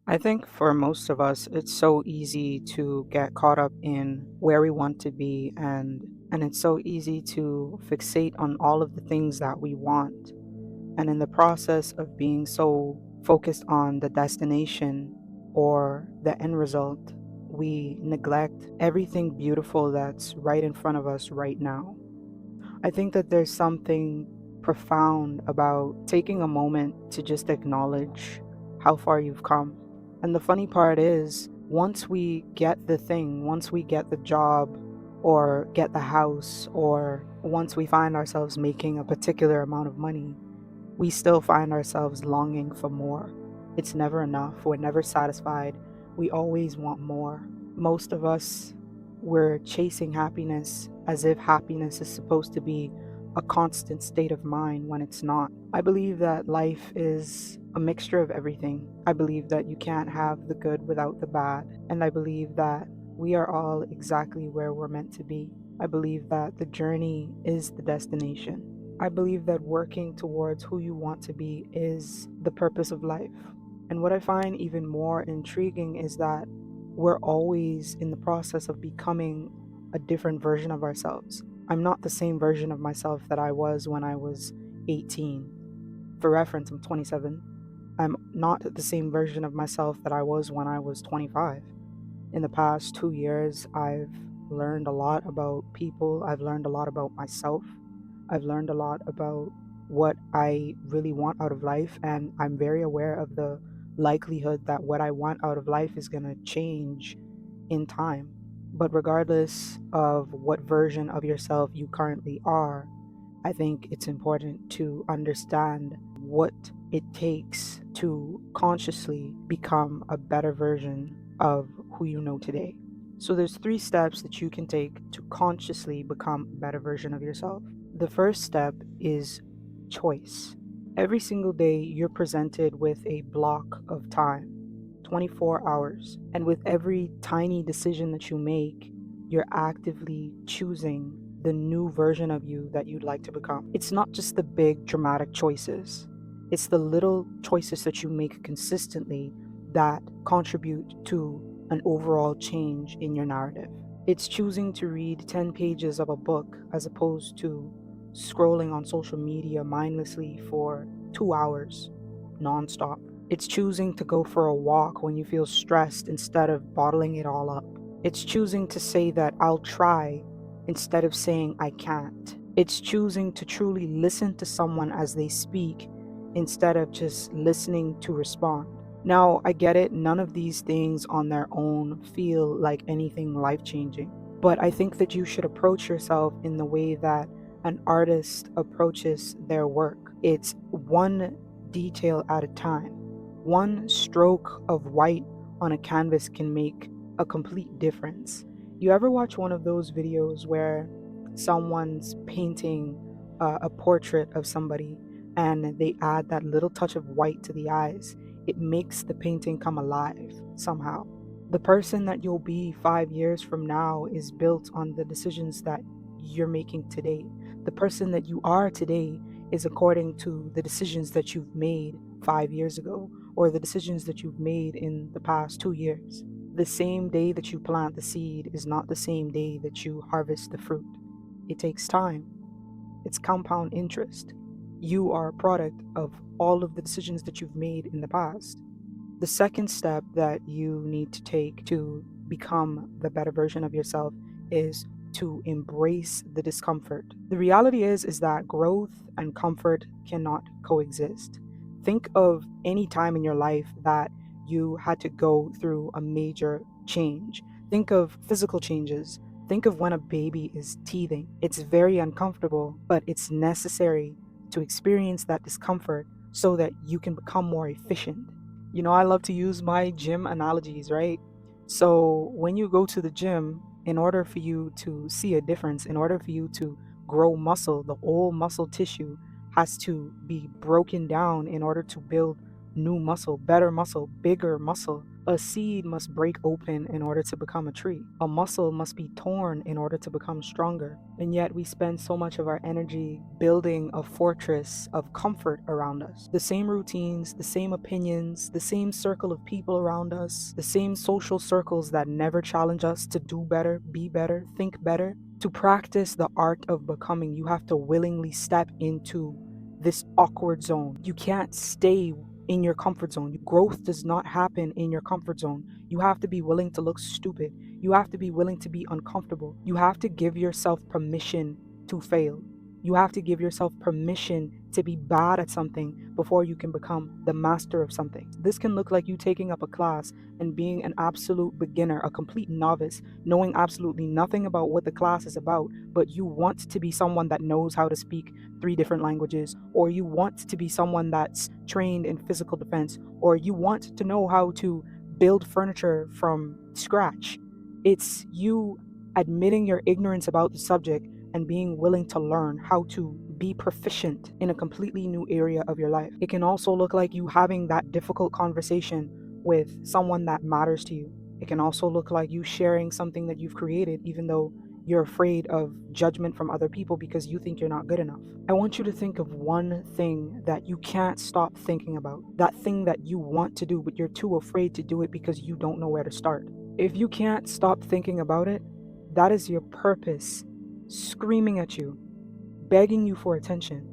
I think for most of us, it's so easy to get caught up in where we want to be and it's so easy to fixate on all of the things that we want. And in the process of being so focused on the destination or the end result, we neglect everything beautiful that's right in front of us right now. I think that there's something profound about taking a moment to just acknowledge how far you've come. And the funny part is, once we get the thing, once we get the job, or get the house, or once we find ourselves making a particular amount of money, we still find ourselves longing for more. It's never enough. We're never satisfied. We always want more. Most of us, we're chasing happiness as if happiness is supposed to be a constant state of mind when it's not. I believe that life is a mixture of everything. I believe that you can't have the good without the bad. And I believe that we are all exactly where we're meant to be. I believe that the journey is the destination. I believe that working towards who you want to be is the purpose of life. And what I find even more intriguing is that we're always in the process of becoming a different version of ourselves. I'm not the same version of myself that I was when I was 18. For reference, I'm 27. I'm not the same version of myself that I was when I was 25. In the past 2 years, I've learned a lot about people, I've learned a lot about myself. I've learned a lot about what I really want out of life, and I'm very aware of the likelihood that what I want out of life is going to change in time. But regardless of what version of yourself you currently are, I think it's important to understand what it takes to consciously become a better version of who you know today. So there's 3 steps that you can take to consciously become a better version of yourself. The first step is choice. Every single day you're presented with a block of time, 24 hours, and with every tiny decision that you make, you're actively choosing the new version of you that you'd like to become. It's not just the big dramatic choices, it's the little choices that you make consistently that contribute to an overall change in your narrative. It's choosing to read 10 pages of a book as opposed to scrolling on social media mindlessly for 2 hours nonstop. It's choosing to go for a walk when you feel stressed instead of bottling it all up. It's choosing to say that I'll try instead of saying I can't. It's choosing to truly listen to someone as they speak instead of just listening to respond. Now, I get it, none of these things on their own feel like anything life changing, but I think that you should approach yourself in the way that an artist approaches their work. It's one detail at a time. One stroke of white on a canvas can make a complete difference. You ever watch one of those videos where someone's painting a portrait of somebody and they add that little touch of white to the eyes? It makes the painting come alive somehow. The person that you'll be 5 years from now is built on the decisions that you're making today. The person that you are today is according to the decisions that you've made 5 years ago or the decisions that you've made in the past 2 years. The same day that you plant the seed is not the same day that you harvest the fruit. It takes time, it's compound interest. You are a product of all of the decisions that you've made in the past. The second step that you need to take to become the better version of yourself is to embrace the discomfort. The reality is that growth and comfort cannot coexist. Think of any time in your life that you had to go through a major change. Think of physical changes. Think of when a baby is teething. It's very uncomfortable, but it's necessary to experience that discomfort so that you can become more efficient. I love to use my gym analogies, right? So when you go to the gym, in order for you to see a difference, in order for you to grow muscle, the whole muscle tissue has to be broken down in order to build new muscle, better muscle, bigger muscle. A seed must break open in order to become a tree. A muscle must be torn in order to become stronger. And yet we spend so much of our energy building a fortress of comfort around us. The same routines, the same opinions, the same circle of people around us, the same social circles that never challenge us to do better, be better, think better. To practice the art of becoming, you have to willingly step into this awkward zone. You can't stay in your comfort zone. Growth does not happen in your comfort zone. You have to be willing to look stupid. You have to be willing to be uncomfortable. You have to give yourself permission to fail. You have to give yourself permission to be bad at something before you can become the master of something. This can look like you taking up a class and being an absolute beginner, a complete novice, knowing absolutely nothing about what the class is about, but you want to be someone that knows how to speak 3 different languages, or you want to be someone that's trained in physical defense, or you want to know how to build furniture from scratch. It's you admitting your ignorance about the subject and being willing to learn how to be proficient in a completely new area of your life. It can also look like you having that difficult conversation with someone that matters to you. It can also look like you sharing something that you've created, even though you're afraid of judgment from other people because you think you're not good enough. I want you to think of one thing that you can't stop thinking about, that thing that you want to do, but you're too afraid to do it because you don't know where to start. If you can't stop thinking about it, that is your purpose screaming at you, begging you for attention.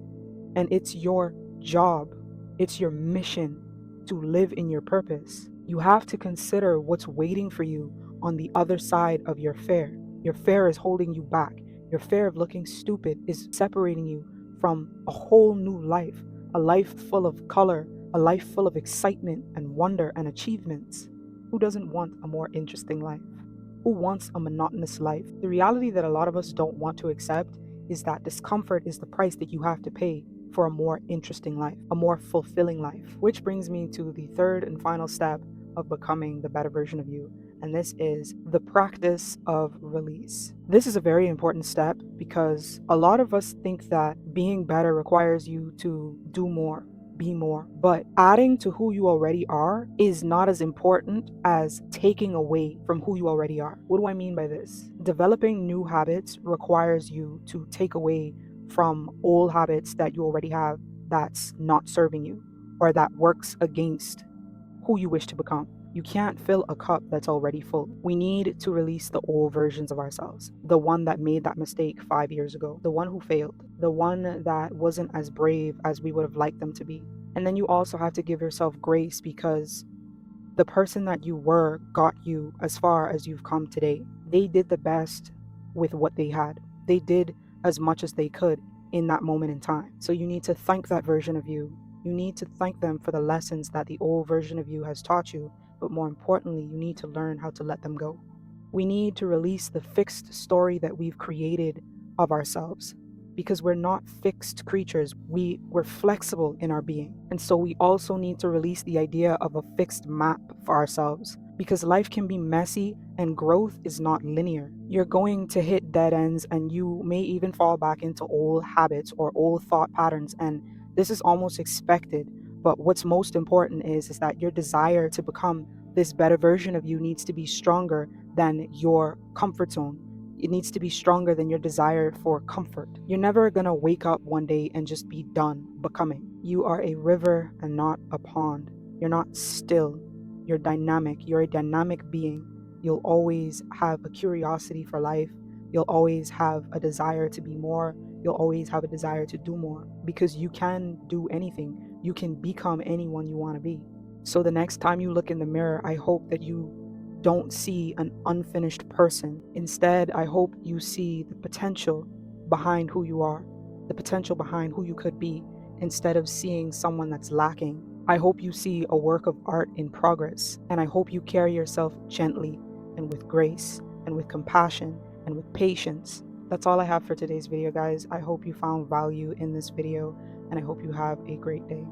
And it's your job, it's your mission to live in your purpose. You have to consider what's waiting for you on the other side of your fear. Your fear is holding you back. Your fear of looking stupid is separating you from a whole new life, a life full of color, a life full of excitement and wonder and achievements. Who doesn't want a more interesting life? Who wants a monotonous life? The reality that a lot of us don't want to accept is that discomfort is the price that you have to pay for a more interesting life, a more fulfilling life. Which brings me to the third and final step of becoming the better version of you, and this is the practice of release. This is a very important step because a lot of us think that being better requires you to do more, be more. But adding to who you already are is not as important as taking away from who you already are. What do I mean by this? Developing new habits requires you to take away from old habits that you already have that's not serving you or that works against who you wish to become. You can't fill a cup that's already full. We need to release the old versions of ourselves. The one that made that mistake 5 years ago. The one who failed. The one that wasn't as brave as we would have liked them to be. And then you also have to give yourself grace because the person that you were got you as far as you've come today. They did the best with what they had. They did as much as they could in that moment in time. So you need to thank that version of you. You need to thank them for the lessons that the old version of you has taught you, but more importantly, you need to learn how to let them go. We need to release the fixed story that we've created of ourselves because we're not fixed creatures. We're flexible in our being. And so we also need to release the idea of a fixed map for ourselves because life can be messy and growth is not linear. You're going to hit dead ends and you may even fall back into old habits or old thought patterns, and this is almost expected. But what's most important is that your desire to become this better version of you needs to be stronger than your comfort zone. It needs to be stronger than your desire for comfort. You're never going to wake up one day and just be done becoming. You are a river and not a pond. You're not still. You're dynamic. You're a dynamic being. You'll always have a curiosity for life. You'll always have a desire to be more. You'll always have a desire to do more because you can do anything. You can become anyone you want to be. So the next time you look in the mirror, I hope that you don't see an unfinished person. Instead, I hope you see the potential behind who you are, the potential behind who you could be, instead of seeing someone that's lacking. I hope you see a work of art in progress, and I hope you carry yourself gently and with grace and with compassion and with patience. That's all I have for today's video, guys. I hope you found value in this video, and I hope you have a great day.